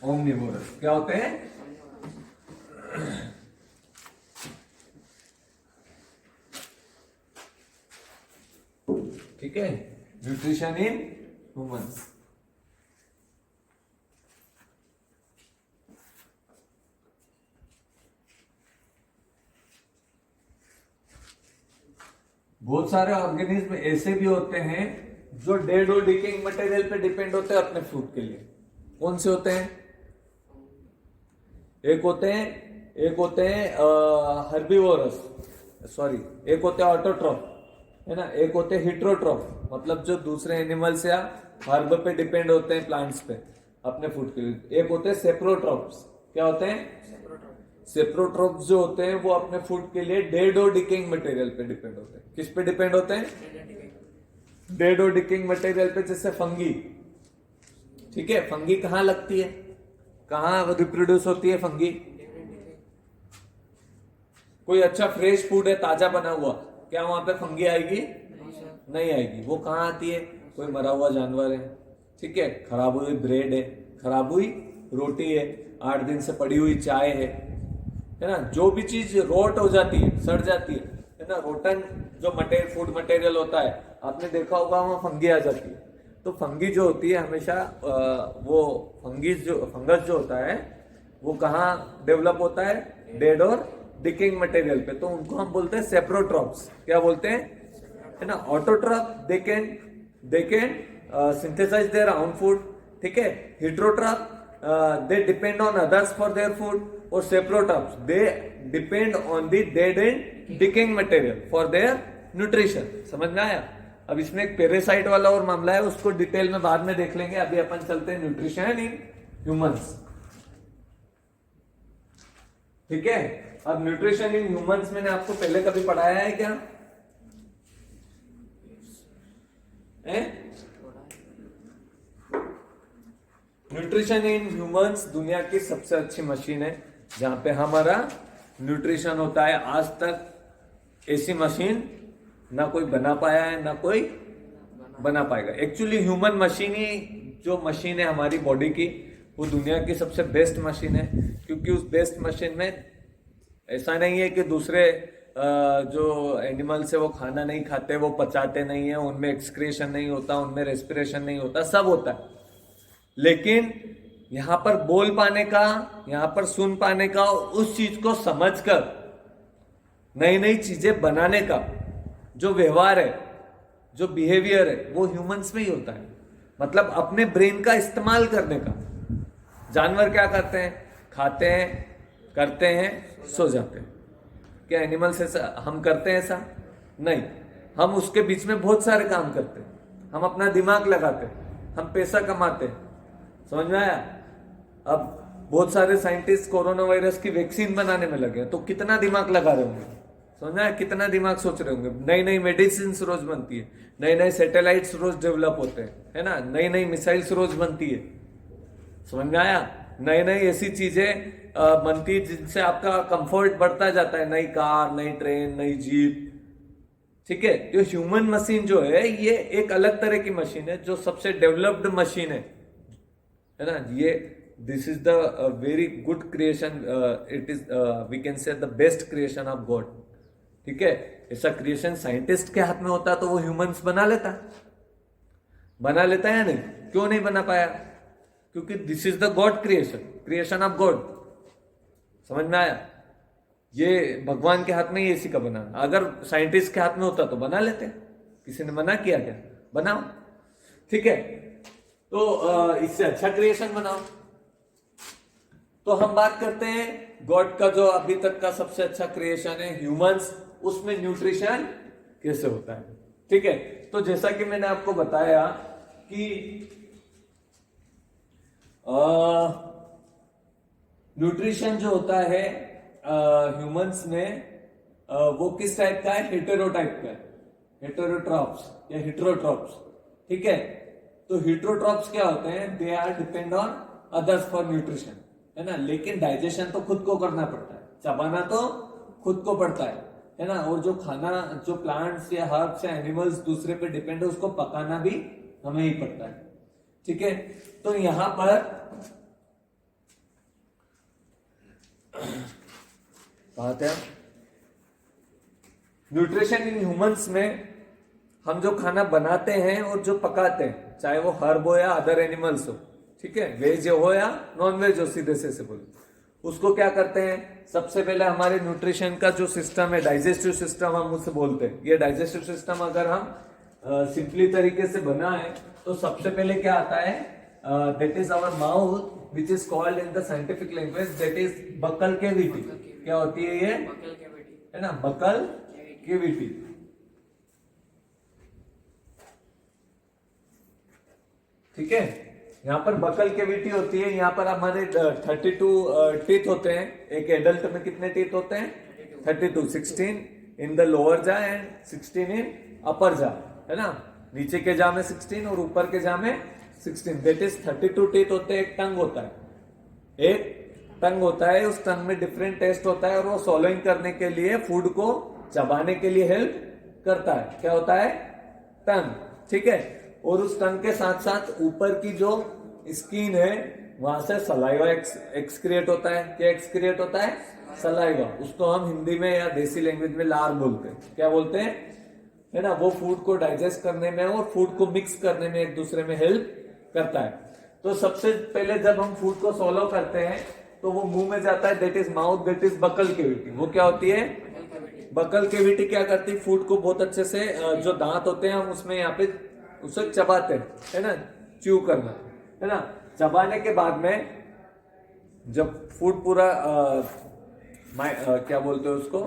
ओमनिवोरस क्या होते हैं? ठीक है, न्यूट्रिशन इन ह्यूमंस। बहुत सारे ऑर्गेनिज्म ऐसे भी होते हैं जो डेड और डिकेइंग मटेरियल पे डिपेंड होते हैं अपने फूड के लिए। कौन से होते हैं? एक होते हैं हर्बीवोरस, सॉरी, एक होते हैं ऑटोट्रॉफ, है ना, एक होते हैं हिट्रोट्रॉफ, मतलब जो दूसरे एनिमल्स या हर्ब पे डिपेंड होते हैं प्लांट्स पे अपने फूड के लिए। एक होते हैं सेप्रोट्रॉप्स। क्या होते हैं? सेप्रोट्रॉप्स जो होते हैं वो अपने फूड के लिए डेड और डिकेइंग मटेरियल पे डिपेंड होते हैं। किस पे डिपेंड होते हैं? डेड और डिकेइंग मटेरियल पे, जैसे फंगी, ठीक है। फंगी कहाँ लगती है? कहाँ रिप्रोड्यूस होती है फंगी? कोई अच्छा फ्रेश फूड है, ताजा बना हुआ, क्या वहां पे फंगी आएगी? नहीं आएगी। वो कहाँ आती है? कोई मरा हुआ जानवर है, ठीक है, खराब हुई ब्रेड है, खराब हुई रोटी है, 8 दिन से पड़ी हुई चाय है ना, जो भी चीज रोट हो जाती है, सड़ जाती है ना, रोटन जो फूड मटेरियल होता है, आपने देखा होगा वहां फंगी आ जाती है। तो फंगी जो होती है हमेशा वो फंगस जो होता है वो कहाँ डेवलप होता है? डेड और डिकेइंग मटेरियल पे। तो उनको हम बोलते हैं सेप्रोट्रॉप्स। क्या बोलते हैं? है ना. Autotroph they can synthesise their own food. ठीक है. Heterotroph they depend on others for their food. और saprotrophs they depend on the dead and decaying material for their nutrition. समझ में आया. अब इसमें एक पैरासाइट वाला और मामला है, उसको डिटेल में बाद में देख लेंगे. अभी अपन चलते हैं न्यूट्रिशन इन ह्यूमंस. ठीक है. अब न्यूट्रिशन इन ह्यूमंस मैंने आपको पहले कभी पढ़ाया है क्या? न्यूट्रिशन इन ह्यूमंस दुनिया की सबसे अच्छी मशीन है जहां पे हमारा न्यूट्रिशन होता है. आज तक ऐसी मशीन ना कोई बना पाया है, ना कोई बना पाएगा. एक्चुअली ह्यूमन मशीन ही जो मशीन है हमारी बॉडी की, वो दुनिया की सबसे बेस्ट मशीन है. क्योंकि उस बेस्ट मशीन में ऐसा नहीं है कि दूसरे जो एनिमल्स है वो खाना नहीं खाते, वो पचाते नहीं है, उनमें एक्सक्रीशन नहीं होता, उनमें रेस्पिरेशन नहीं होता, सब होता है. लेकिन यहां पर बोल पाने का, यहां पर सुन पाने का, उस चीज को समझकर नई नई चीजें बनाने का जो व्यवहार है, जो बिहेवियर है, वो ह्यूमंस में ही होता है. मतलब अपने ब्रेन का इस्तेमाल करने का. जानवर क्या करते हैं? खाते हैं, करते हैं, सो जाते हैं. क्या एनिमल्स ऐसा हम करते हैं? ऐसा नहीं. हम उसके बीच में बहुत सारे काम करते हैं. हम अपना दिमाग लगाते हैं, हम पैसा कमाते हैं. समझ में आया. अब बहुत सारे साइंटिस्ट कोरोना वायरस की वैक्सीन बनाने में लगे हैं, तो कितना दिमाग लगा रहे होंगे. समझ में आया. कितना दिमाग सोच रहे होंगे. नई नई मेडिसिन रोज बनती है, नए नए सैटेलाइट्स रोज डेवलप होते हैं, है ना. नई नई मिसाइल्स रोज बनती है. समझ में आया. नई नई ऐसी चीजें बनती है जिनसे आपका कंफर्ट बढ़ता जाता है. नई कार, नई ट्रेन, नई जीप. ठीक है. जो ह्यूमन मशीन जो है, ये एक अलग तरह की मशीन है, जो सबसे डेवलप्ड मशीन है ना. ये this is the very good creation. It is we can say the best creation of God. ठीक है. ऐसा क्रिएशन साइंटिस्ट के हाथ में होता तो वो ह्यूमंस बना लेता या नहीं? क्यों नहीं बना पाया? क्योंकि this is the God creation of God. समझ में आया. ये भगवान के हाथ में ही एसी का बना. अगर साइंटिस्ट के हाथ में होता तो बना लेते. किसी ने मना किया क्या? बनाओ. ठीक है. तो इससे अच्छा क्रिएशन बनाओ. तो हम बात करते हैं गॉड का जो अभी तक का सबसे अच्छा क्रिएशन है ह्यूमंस. उसमें न्यूट्रिशन कैसे होता है. ठीक है. तो जैसा कि मैंने आपको बताया कि न्यूट्रिशन जो होता है ह्यूमंस में, वो किस टाइप का है? हेटेरोटाइप का है. हेटेरोट्रॉप्स या हिट्रोट्रॉप्स. ठीक है. तो हिट्रोट्रॉप्स क्या होते हैं? They are depend on others for nutrition, है ना. लेकिन डाइजेशन तो खुद को करना पड़ता है, चबाना तो खुद को पड़ता है ना. और जो खाना, जो प्लांट्स या हर्ब्स या एनिमल्स दूसरे पे डिपेंड है, उसको पकाना भी हमें ही पड़ता है. ठीक है. तो यहां पर बात है न्यूट्रिशन इन ह्यूमंस में. हम जो खाना बनाते हैं और जो पकाते हैं, चाहे वो हर्ब हो या अदर एनिमल्स हो, ठीक है, वेज हो या नॉन वेज हो, सीधे से बोले, उसको क्या करते हैं? सबसे पहले हमारे न्यूट्रिशन का जो सिस्टम है, डाइजेस्टिव सिस्टम हम उससे बोलते हैं. ये डाइजेस्टिव सिस्टम अगर हम सिंपली तरीके से बना है तो सबसे पहले क्या आता है? That is our mouth, which is called in the scientific language, that is buccal cavity. क्या होती है ये? है ना, बकल केविटी. ठीक है. यहाँ पर बकल केविटी होती है. यहाँ पर हमारे 32 टीथ होते हैं. एक एडल्ट में कितने टीथ होते हैं? 32. 16 इन द लोअर जा एंड 16 इन अपर जा, है ना. नीचे के जा में 16 और ऊपर के जा में 16. दैट इज 32 टीथ होते हैं. एक टंग होता है, एक टंग होता है. उस टंग में डिफरेंट टेस्ट होता है और वो सॉलोइंग करने के लिए, फूड को चबाने के लिए हेल्प करता है. क्या होता है? टंग. ठीक है. और उस टंग के साथ साथ ऊपर की जो स्किन है, वहां से सलाइवा एक्सक्रिएट होता है. क्या एक्सक्रिएट होता है? सलाइवा. उसको हम हिंदी में या देसी लैंग्वेज में लार बोलते हैं. क्या बोलते हैं? है ना. वो फूड को डाइजेस्ट करने में और फूड को मिक्स करने में एक दूसरे में हेल्प करता है. तो सबसे पहले जब हम फूड को सॉलो करते हैं तो वो मुंह में जाता है. That is mouth, that is buccal cavity. वो क्या होती है? बकल केविटी क्या करती, फूड को बहुत अच्छे से जो दांत होते हैं हम उसमें यहाँ पे उसे चबाते हैं, है ना, च्यू करना, है ना। चबाने के बाद में जब फूड पूरा क्या बोलते हैं उसको,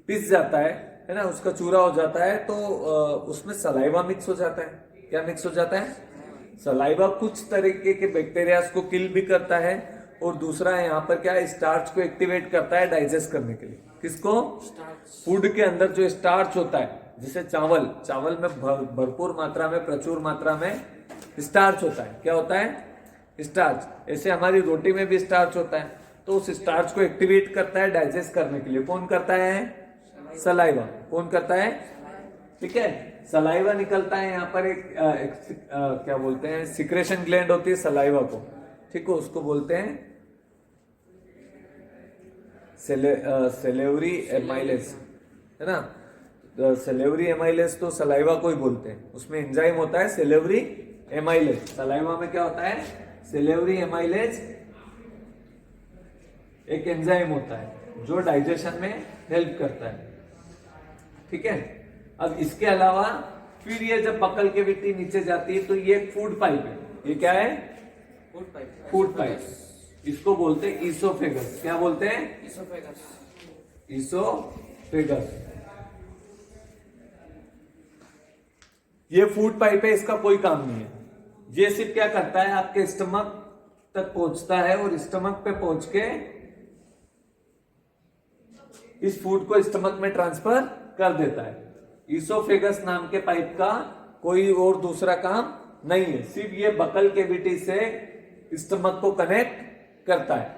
पिस जाता है ना, उसका चूरा हो जाता है, तो उसमें सलाइवा मिक्स हो जाता है। क्या मिक्स हो जाता है? सलाइवा कुछ तरीके के बैक्टीरियाज को किल भी करता है, और दूसरा यहाँ पर क्या है, स्टार्च को एक्टिवेट करता है डाइजेस्ट करने के लिए। किसको? फूड के अंदर जो स्टार्च होता है, जैसे चावल में भरपूर मात्रा में, प्रचुर मात्रा में स्टार्च होता है। क्या होता है? स्टार्च। ऐसे हमारी रोटी में भी स्टार्च होता है, तो उस स्टार्च को एक्टिवेट करता है डाइजेस्ट करने के लिए। कौन करता है? सलाइवा। कौन करता है? ठीक है, सलाइवा निकलता है यहाँ पर क्या बोलते हैं, सिक्रेशन ग्लैंड होती है सलाइवा को, ठीक है, उसको बोलते हैं सेलेवरी एमाइलेस, है ना। सेलेवरी एमाइलेस तो सलाइवा को ही बोलते हैं, उसमें एंजाइम होता है सेलेवरी एमाइलेस। सलाइवा में क्या होता है? सेलेवरी एमाइलेस एक एंजाइम होता है जो डाइजेशन में हेल्प करता है, ठीक है। अब इसके अलावा फिर ये जब बकल केविटी नीचे जाती है तो ये फूड पाइप है। ये क्या है? Food pipe. इसको बोलते हैं ईसोफेगस। क्या बोलते हैं? ईसोफेगस। ये फूड पाइप है, इसका कोई काम नहीं है। ये सिर्फ क्या करता है, आपके स्टमक तक पहुंचता है और स्टमक पे पहुंच के इस फूड को स्टमक में ट्रांसफर कर देता है। ईसोफेगस नाम के पाइप का कोई और दूसरा काम नहीं है, सिर्फ ये बकल केविटी से स्टमक को कनेक्ट करता है।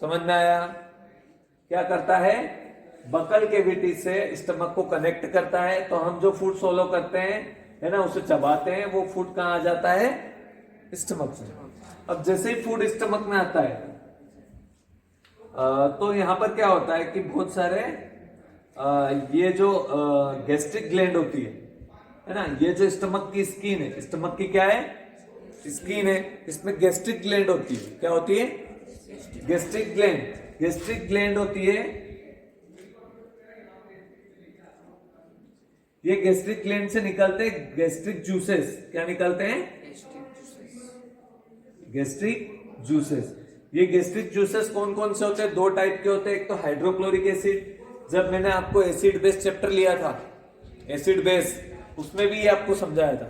समझ में आया? क्या करता है? बकल केविटी से स्टमक को कनेक्ट करता है, तो हम जो फूड सोलो करते हैं, है ना, उसे चबाते हैं, वो फूड कहां आ जाता है? स्टमक में। अब जैसे ही फूड स्टमक में आता है तो यहां पर क्या होता है कि बहुत सारे ये जो गैस्ट्रिक ग्लैंड होती है ना, ये जो स्टमक की स्किन है, स्टमक की क्या है? स्किन है, इसमें गैस्ट्रिक ग्लैंड होती है। क्या होती है? Gastric gland. गैस्ट्रिक ग्लैंड होती है, ये गैस्ट्रिक ग्लैंड से निकलते गैस्ट्रिक जूसेस। क्या निकलते हैं? Gastric juices. ये गैस्ट्रिक जूसेस कौन कौन से होते हैं? दो टाइप के होते हैं। एक तो हाइड्रोक्लोरिक एसिड, जब मैंने आपको एसिड बेस चैप्टर लिया था, एसिड बेस, उसमें भी ये आपको समझाया था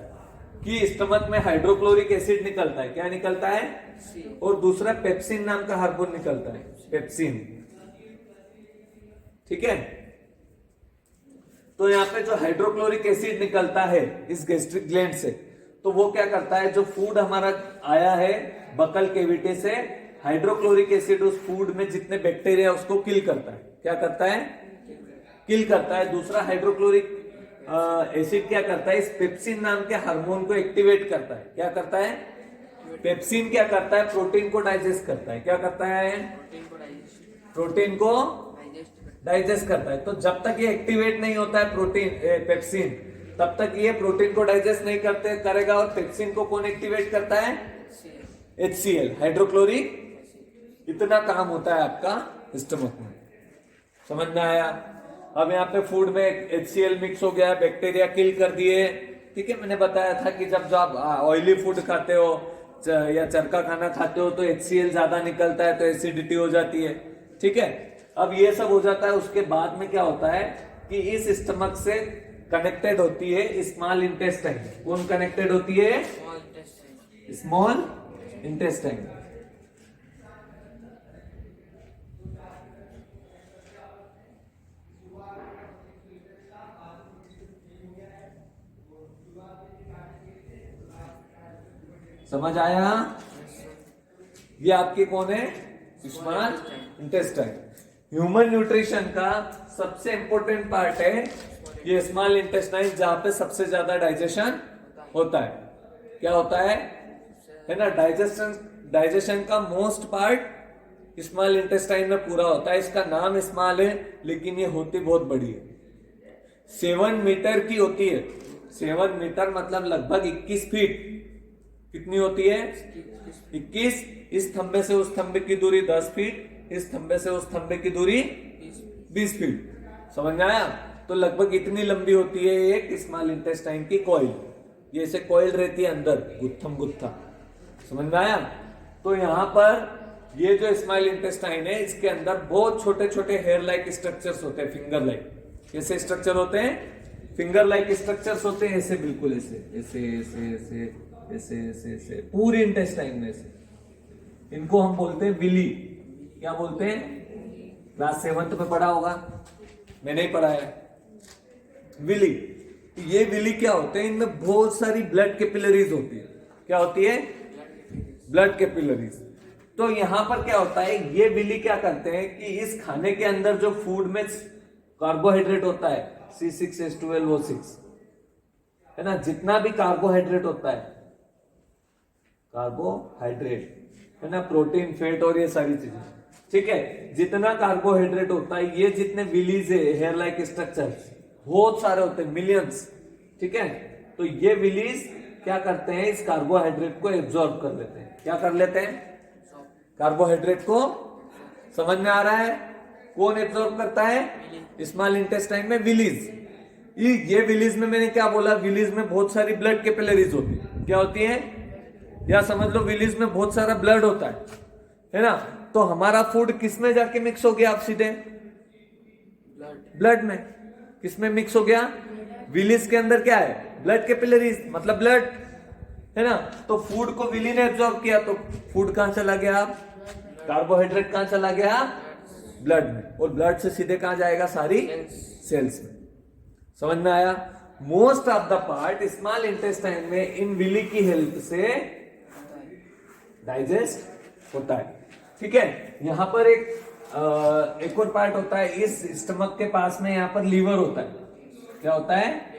कि स्टमक में हाइड्रोक्लोरिक एसिड निकलता है। क्या निकलता है? और दूसरा पेप्सिन नाम का हार्मोन निकलता है, पेप्सिन, ठीक है। तो यहाँ पे जो हाइड्रोक्लोरिक एसिड निकलता है इस गैस्ट्रिक ग्लैंड से, तो वो क्या करता है, जो फूड हमारा आया है बकल केविटी से, हाइड्रोक्लोरिक एसिड उस फूड में जितने बैक्टीरिया उसको किल करता है। क्या करता है? किल करता है। दूसरा हाइड्रोक्लोरिक एसिड क्या करता है, इस पेप्सिन नाम के हार्मोन को एक्टिवेट करता है। क्या करता है? पेप्सिन क्या करता है? प्रोटीन को डाइजेस्ट करता है। क्या करता है? प्रोटीन को डाइजेस्ट करता है। तो जब तक ये एक्टिवेट नहीं होता है पेप्सिन, तब तक ये प्रोटीन को डाइजेस्ट नहीं करेगा। और पेप्सिन को कौन एक्टिवेट करता है? HCl, hydrochloric. इतना काम होता है आपका स्टमक में। समझ में आया? अब यहाँ पे फूड में HCl मिक्स हो गया, बैक्टीरिया किल कर दिए, ठीक है। मैंने बताया था कि जब आप ऑयली फूड खाते हो या चरका खाना खाते हो तो HCl ज्यादा निकलता है, तो एसिडिटी हो जाती है, ठीक है। अब ये सब हो जाता है, उसके बाद में क्या होता है कि इस स्टमक से कनेक्टेड होती है स्मॉल इंटेस्टाइन। कौन कनेक्टेड होती है? Small intestine. समझ आया? ये आपके कौन है? Small intestine. ह्यूमन न्यूट्रिशन का सबसे इंपॉर्टेंट पार्ट है ये स्मॉल इंटेस्टाइन, जहां पे सबसे ज्यादा डाइजेशन होता है। क्या होता है ना, डाइजेशन का मोस्ट पार्ट स्मॉल इंटेस्टाइन में पूरा होता है। इसका नाम स्मॉल है, लेकिन ये होती बहुत बड़ी है। 7 मीटर की होती है। 7 मीटर मतलब लगभग 21 फीट। कितनी होती है? 21। इस थंबे से उस थंबे की दूरी 10 फीट, इस थंबे से उस थंबे की दूरी 20 फीट। समझ में आया? तो लगभग इतनी लंबी होती है एक स्मॉल इंटेस्टाइन की कॉइल, ये ऐसे कॉइल रहती है अंदर गुत्थम गुत्था, समझ में आया? तो यहां पर ये जो स्मॉल इंटेस्टाइन है इसके अंदर बहुत छोटे छोटे हेयर लाइक स्ट्रक्चर्स होते हैं, फिंगर लाइक। कैसे स्ट्रक्चर होते हैं? फिंगर लाइक स्ट्रक्चर्स होते हैं, ऐसे बिल्कुल ऐसे ऐसे ऐसे ऐसे ऐसे ऐसे ऐसे पूरी इंटेस्टाइन में से। इनको हम बोलते हैं विली। क्या बोलते हैं? क्लास 7th में पढ़ा होगा, मैंने ही पढ़ा है विली। ये विली क्या होते हैं? इनमें बहुत सारी ब्लड कैपिलरीज होती है। क्या होती है? Blood capillaries. तो यहां पर क्या होता है, ये विली क्या करते हैं कि इस खाने के अंदर जो फूड में कार्बोहाइड्रेट होता है C6H12O6 है ना, जितना भी कार्बोहाइड्रेट होता है, कार्बोहाइड्रेट है ना, प्रोटीन, फैट और ये सारी चीजें, ठीक है, जितना कार्बोहाइड्रेट होता है, ये जितने विलीज है, हेयर लाइक स्ट्रक्चर्स बहुत सारे होते हैं, मिलियंस, ठीक है। तो ये विलीज क्या करते हैं? इस कार्बोहाइड्रेट को एब्जॉर्ब कर लेते हैं। क्या कर लेते हैं? कार्बोहाइड्रेट को। समझ में आ रहा है? कौन एब्जॉर्ब करता है? स्मॉल इंटेस्टाइन में विलीज। ये विलीज में मैंने क्या बोला? विलीज में बहुत सारी ब्लड कैपिलरीज होती है। क्या होती है? या समझ लो विलीज में बहुत सारा ब्लड होता है ना। तो हमारा फूड किस में जाके मिक्स हो गया? आप सीधे ब्लड में। किस में मिक्स हो गया? विलीज के अंदर क्या है? ब्लड कैपिलरीज, मतलब ब्लड है ना। तो फूड को विली ने एब्जॉर्ब किया, तो फूड कहां चला गया? कार्बोहाइड्रेट कहां चला गया? ब्लड में। और ब्लड से सीधे कहां जाएगा? सारी सेल्स में। समझ में आया? Most of the part small intestine में इन विली की हेल्प से डाइजेस्ट होता है, ठीक है। यहां पर एक और पार्ट होता है, इस स्टमक के पास में यहां पर लीवर होता है। क्या होता है?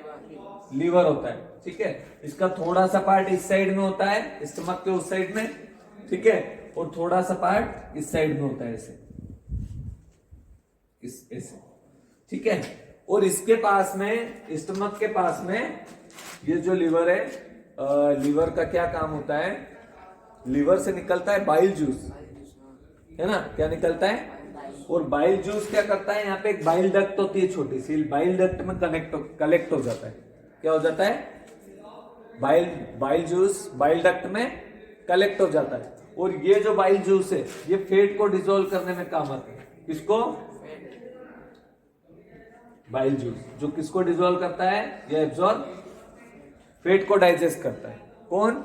लीवर होता है, ठीक है। इसका थोड़ा सा पार्ट इस साइड में होता है, स्टमक के उस साइड में, ठीक है, और थोड़ा सा पार्ट इस साइड में होता है, ऐसे ऐसे, ठीक है। और इसके पास में, स्टमक के पास में ये जो लीवर है, लीवर का क्या काम होता है? लीवर से निकलता है बाइल जूस, है ना। क्या निकलता है? और बाइल जूस क्या करता है? यहाँ पे एक बाइल डक्ट होती है छोटी सी, बाइल डक्ट में कलेक्ट हो जाता है। क्या हो जाता है? बाइल जूस बाइल डक्ट में कलेक्ट हो जाता है। और ये जो बाइल जूस है, ये फैट को डिसॉल्व करने में काम आता है। किसको? बाइल जूस, जो किसको डिसॉल्व करता है? ये एब्जॉर्ब, फैट को डाइजेस्ट करता है। कौन?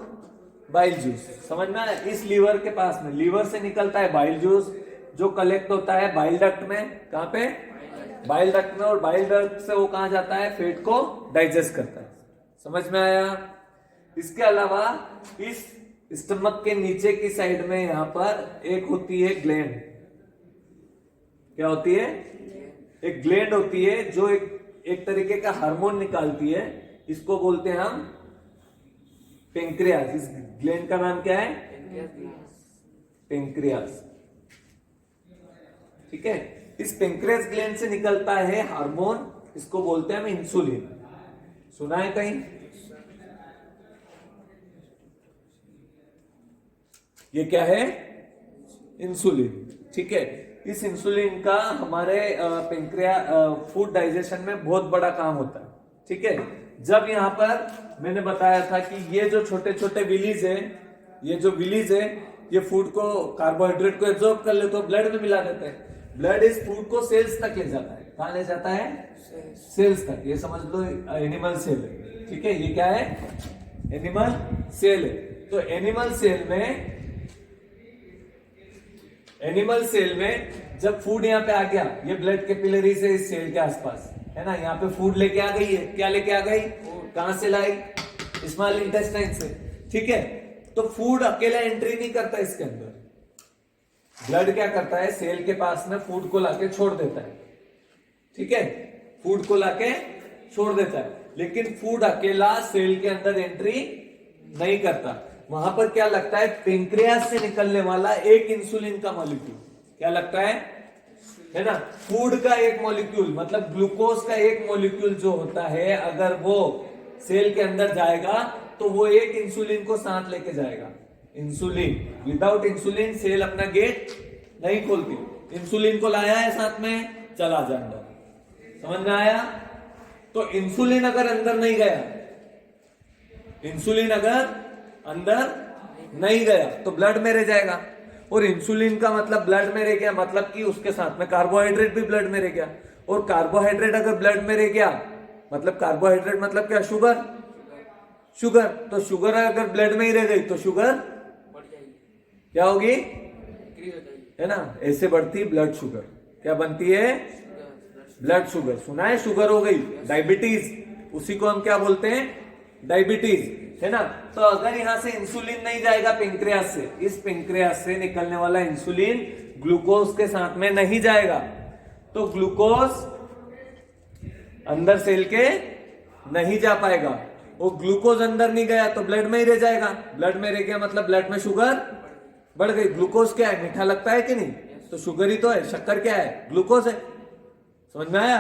Bile juice. समझ में आया? इस लीवर के पास में, लीवर से निकलता है बाइल जूस, जो कलेक्ट होता है बाइल डक्ट में। कहां पे? बाइल डक्ट में। और बाइल डक्ट से वो कहां जाता है? फैट को डाइजेस्ट करता है। समझ में आया? इसके अलावा इस स्टमक के नीचे की साइड में यहां पर एक होती है ग्लैंड। क्या होती है? एक ग्लैंड होती है जो एक तरीके का हार्मोन निकालती है। इसको बोलते हैं हम पेंक्रियास। इस ग्लैंड का नाम क्या है? पेंक्रियास, ठीक है। इस पेंक्रियास ग्लैंड से निकलता है हार्मोन, इसको बोलते हैं हम इंसुलिन। सुना है कहीं? ये क्या है? इंसुलिन, ठीक है। इस इंसुलिन का हमारे फूड डाइजेशन में बहुत बड़ा काम होता है, ठीक है। जब यहां पर मैंने बताया था कि ये जो छोटे छोटे विलीज है, ये जो विलीज है, ये फूड को, कार्बोहाइड्रेट को एब्जॉर्ब कर ले तो ब्लड में मिला देते हैं। ब्लड इस फूड को सेल्स तक ले जाता है। कहां ले जाता है? सेल्स तक। ये समझ लो एनिमल सेल है, ठीक है। ये क्या है? एनिमल सेल है। तो एनिमल सेल में जब फूड यहाँ पे आ गया, ये ब्लड कैपिलरी से इस सेल के आसपास है ना, यहाँ पे फूड लेके आ गई है। क्या लेके आ गई? कहां से लाई? स्मॉल इंटेस्टाइन से, ठीक है। तो फूड अकेला एंट्री नहीं करता इसके अंदर, ब्लड क्या करता है? सेल के पास में फूड को लाके छोड़ देता है, ठीक है। फूड को लाके छोड़ देता है, लेकिन फूड अकेला सेल के अंदर एंट्री नहीं करता। वहां पर क्या लगता है? पेंक्रियास से निकलने वाला एक इंसुलिन का मॉलिक्यूल। क्या लगता है ना। फूड का एक मॉलिक्यूल, मतलब ग्लूकोज का एक मॉलिक्यूल जो होता है, अगर वो सेल के अंदर जाएगा तो वो एक इंसुलिन को साथ लेके जाएगा। इंसुलिन, विदाउट इंसुलिन सेल अपना गेट नहीं खोलती। इंसुलिन को लाया है साथ में, चला जा अंदर। समझ में आया? तो इंसुलिन अगर अंदर नहीं गया, इंसुलिन अगर अंदर नहीं गया तो ब्लड में रह जाएगा। और इंसुलिन का मतलब ब्लड में रह गया, मतलब कि उसके साथ में कार्बोहाइड्रेट भी ब्लड में रह गया। और कार्बोहाइड्रेट अगर ब्लड में रह गया, मतलब कार्बोहाइड्रेट मतलब क्या? शुगर। शुगर, तो शुगर अगर ब्लड में ही रह गई तो शुगर क्या होगी? है ना, ऐसे बढ़ती ब्लड शुगर। क्या बनती है? Blood sugar. सुना है? शुगर हो गई डायबिटीज, उसी को हम क्या बोलते हैं? डायबिटीज, है ना। तो अगर यहां से इंसुलिन नहीं जाएगा पेंक्रियास से, इस पेंक्रियास से निकलने वाला इंसुलिन ग्लूकोज के साथ में नहीं जाएगा, तो ग्लूकोज अंदर सेल के नहीं जा पाएगा। वो ग्लूकोज अंदर नहीं गया तो ब्लड में ही रह जाएगा। ब्लड में रह गया मतलब ब्लड में शुगर बढ़ गई। ग्लूकोज क्या है? मीठा लगता है कि नहीं? तो शुगर ही तो है। शक्कर क्या है? ग्लूकोज है। समझ में आया?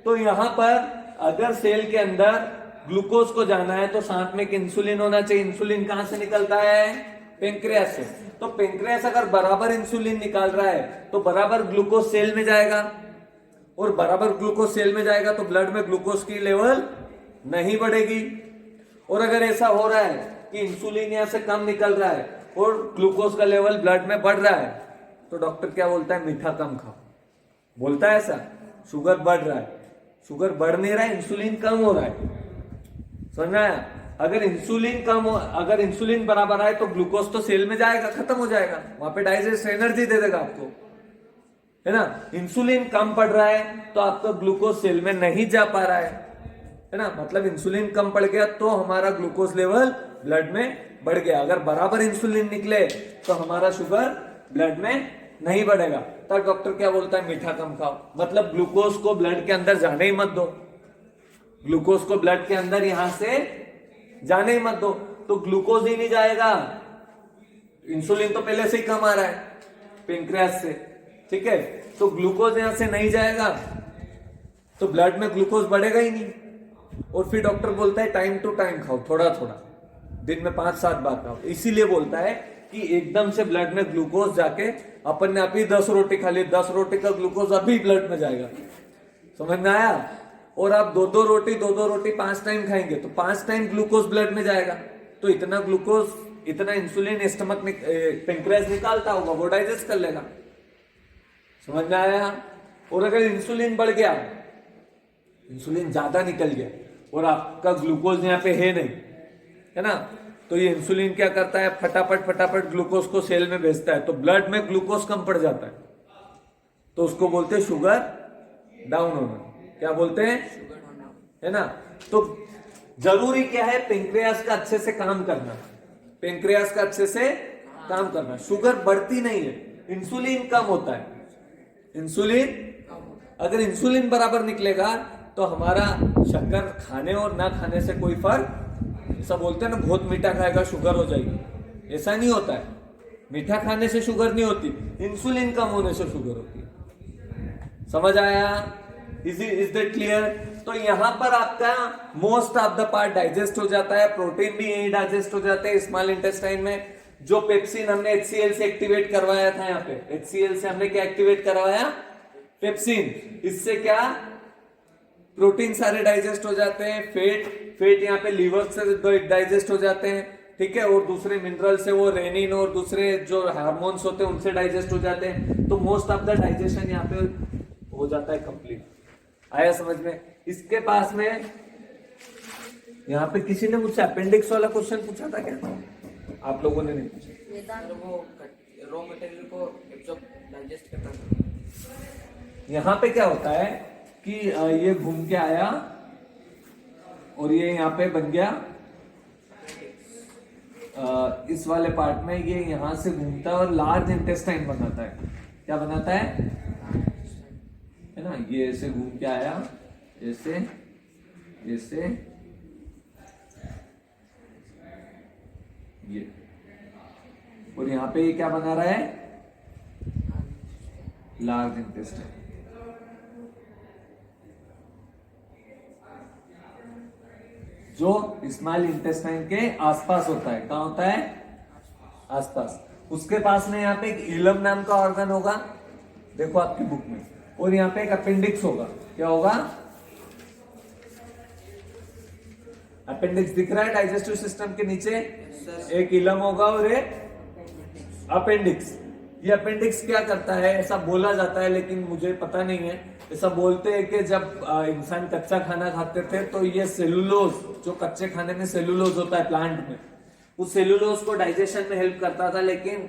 तो यहां पर अगर सेल के अंदर ग्लूकोज को जाना है तो साथ में एक इंसुलिन होना चाहिए। इंसुलिन कहां से निकलता है? पेंक्रियास से। तो पेंक्रियास अगर बराबर इंसुलिन निकाल रहा है तो बराबर ग्लूकोज सेल में जाएगा, और बराबर ग्लूकोज सेल में जाएगा तो ब्लड में ग्लूकोज की लेवल नहीं बढ़ेगी। और अगर ऐसा हो रहा है कि इंसुलिन यहां से कम निकल रहा है और ग्लूकोज का लेवल ब्लड में बढ़ रहा है, तो डॉक्टर क्या बोलता है? मीठा कम खाओ। बोलता है ऐसा? शुगर बढ़ रहा है, शुगर बढ़ नहीं रहा है, इंसुलिन कम हो रहा है। समझ में आया? अगर इंसुलिन कम हो, अगर इंसुलिन बराबर आए तो ग्लूकोज तो सेल में जाएगा, खत्म हो जाएगा, वहां पे डाइजेस्ट एनर्जी दे देगा आपको, है ना। इंसुलिन कम पड़ रहा है तो आपका ग्लूकोज सेल में नहीं जा पा रहा है ना। मतलब इंसुलिन कम पड़ गया तो हमारा ग्लूकोज लेवल ब्लड में बढ़ गया। अगर बराबर इंसुलिन निकले तो हमारा शुगर ब्लड में नहीं बढ़ेगा। तब डॉक्टर क्या बोलता है? मीठा कम खाओ। मतलब ग्लूकोज को ब्लड के अंदर जाने ही मत दो, ग्लूकोज को ब्लड के अंदर यहां से जाने ही मत दो। तो ग्लूकोज ही नहीं जाएगा, इंसुलिन तो पहले से ही कम आ रहा है पेंक्रियास से, ठीक है। तो ग्लूकोज यहां से नहीं जाएगा तो ब्लड में ग्लूकोज बढ़ेगा ही नहीं। और फिर डॉक्टर बोलता है टाइम टू टाइम खाओ, थोड़ा थोड़ा, दिन में 5-7 बार खाओ। इसीलिए बोलता है कि एकदम से ब्लड में ग्लूकोज जाके अपन ने अभी 10 रोटी खा ली, 10 रोटी का ग्लूकोज अभी ब्लड में जाएगा। समझ में आया? और आप 2-2 रोटी 5 टाइम खाएंगे तो 5 टाइम ग्लूकोज ब्लड में जाएगा। तो इतना ग्लूकोज, इतना इंसुलिन स्टमक में पेंक्रियास निकालता होगा, वो डाइजेस्ट कर लेगा। समझ में आया? और अगर इंसुलिन बढ़ गया, इंसुलिन ज्यादा निकल गया और आपका ग्लूकोज यहाँ पे है नहीं, है ना, तो ये इंसुलिन क्या करता है? फटाफट ग्लूकोज को सेल में भेजता है, तो ब्लड में ग्लूकोज कम पड़ जाता है, तो उसको बोलते हैं शुगर डाउन होना। क्या बोलते हैं? है ना। तो जरूरी क्या है? पेंक्रियास का अच्छे से काम करना, पेंक्रियास का अच्छे से काम करना। शुगर बढ़ती नहीं है, इंसुलिन कम होता है। इंसुलिन, अगर इंसुलिन बराबर निकलेगा तो हमारा शक्कर खाने और ना खाने से कोई फर्क, ऐसा बोलते हैं ना बहुत मीठा खाएगा शुगर हो जाएगी, ऐसा नहीं होता है। मीठा खाने से शुगर नहीं होती, इंसुलिन कम होने से शुगर होती है। समझ आया? Is that clear? तो यहां पर आपका most of the part digest हो जाता है, प्रोटीन भी यही डाइजेस्ट हो जाते हैं स्मॉल इंटेस्टाइन में। जो पेप्सिन हमने HCl से एक्टिवेट करवाया था, यहाँ पे HCl से हमने क्या एक्टिवेट करवाया? पेप्सिन। इससे क्या? प्रोटीन सारे डाइजेस्ट हो जाते हैं, फेट यहाँ पे लीवर से डाइजेस्ट हो जाते हैं, ठीक है। और दूसरे मिनरल से, वो रेनिन और दूसरे जो हार्मोन्स होते हैं उनसे डाइजेस्ट हो जाते हैं। तो मोस्ट ऑफ द डाइजेशन यहाँ पे हो जाता है कंप्लीट। आया समझ में? इसके पास में यहाँ पे किसी ने मुझसे अपेंडिक्स वाला क्वेश्चन पूछा था क्या? आप लोगों ने नहीं पूछा? वो रॉ मटेरियल को एब्जॉर्ब डाइजेस्ट करता है। यहाँ पे क्या होता है कि ये घूम के आया और ये यहाँ पे बन गया, इस वाले पार्ट में ये यहां से घूमता है और लार्ज इंटेस्टाइन बनाता है। क्या बनाता है ना, ये ऐसे घूम के आया, ऐसे ऐसे, ये, और यहां पे ये क्या बना रहा है? Large intestine. जो स्मॉल इंटेस्टाइन के आसपास होता है। कहां होता है? आसपास। उसके पास में यहाँ पे एक इलम नाम का ऑर्गन होगा, देखो आपकी बुक में और यहाँ पे एक अपेंडिक्स होगा। क्या होगा? अपेंडिक्स दिख रहा है डाइजेस्टिव सिस्टम के नीचे? एक इलम होगा और एक अपेंडिक्स। ये अपेंडिक्स क्या करता है ऐसा बोला जाता है, लेकिन मुझे पता नहीं है। ऐसा बोलते हैं कि जब इंसान कच्चा खाना खाते थे तो ये सेलुलोज, जो कच्चे खाने में सेलुलोज होता है प्लांट में, उस सेलुलोज को डाइजेशन में हेल्प करता था। लेकिन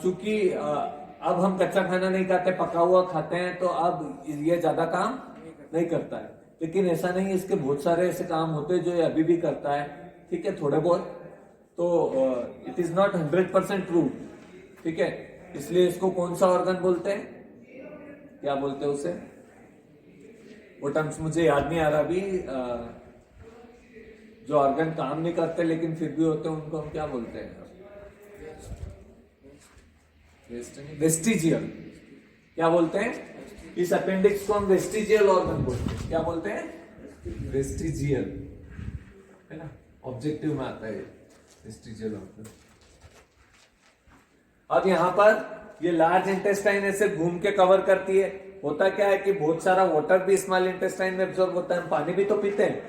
चूंकि अब हम कच्चा खाना नहीं खाते, पका हुआ खाते हैं, तो अब ये ज्यादा काम नहीं करता है। लेकिन ऐसा नहीं, इसके बहुत सारे ऐसे काम होते हैं जो ये अभी भी करता है। ठीक है, थोड़े बहुत। तो इट इज नॉट 100% ट्रू। ठीक है, इसलिए इसको कौन सा ऑर्गन बोलते हैं? क्या बोलते हैं उसे? वो टर्म्स मुझे याद नहीं आ रहा अभी। जो ऑर्गन काम नहीं करते लेकिन फिर भी होते हैं, उनको हम क्या बोलते हैं? वेस्टिजियल। क्या बोलते हैं? इस अपेंडिक्स को हम वेस्टिजियल ऑर्गन बोलते हैं। क्या बोलते हैं? वेस्टिजियल, है ना? ऑब्जेक्टिव में आता है वेस्टिजियल ऑर्गन। अब यहां पर ये लार्ज इंटेस्टाइन ऐसे घूम के कवर करती है। होता क्या है कि बहुत सारा वाटर भी स्मॉल इंटेस्टाइन में एब्जॉर्ब होता है। हम पानी भी तो पीते हैं,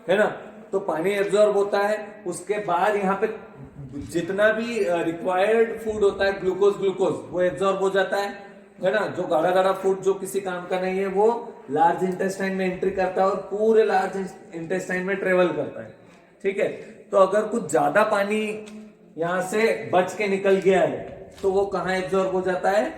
है ना? तो पानी एब्जॉर्ब होता है, उसके बाद यहाँ पे जितना भी रिक्वायर्ड फूड होता है, ग्लूकोज वो एब्जॉर्ब हो जाता है ना? जो गाढ़ा गाढ़ा फूड जो किसी काम का नहीं है, वो लार्ज इंटेस्टाइन में एंट्री करता है और पूरे लार्ज इंटेस्टाइन में ट्रेवल करता है। ठीक है, तो अगर कुछ ज्यादा पानी यहां से बच के निकल गया है तो वो कहाँ एब्जॉर्ब हो जाता है?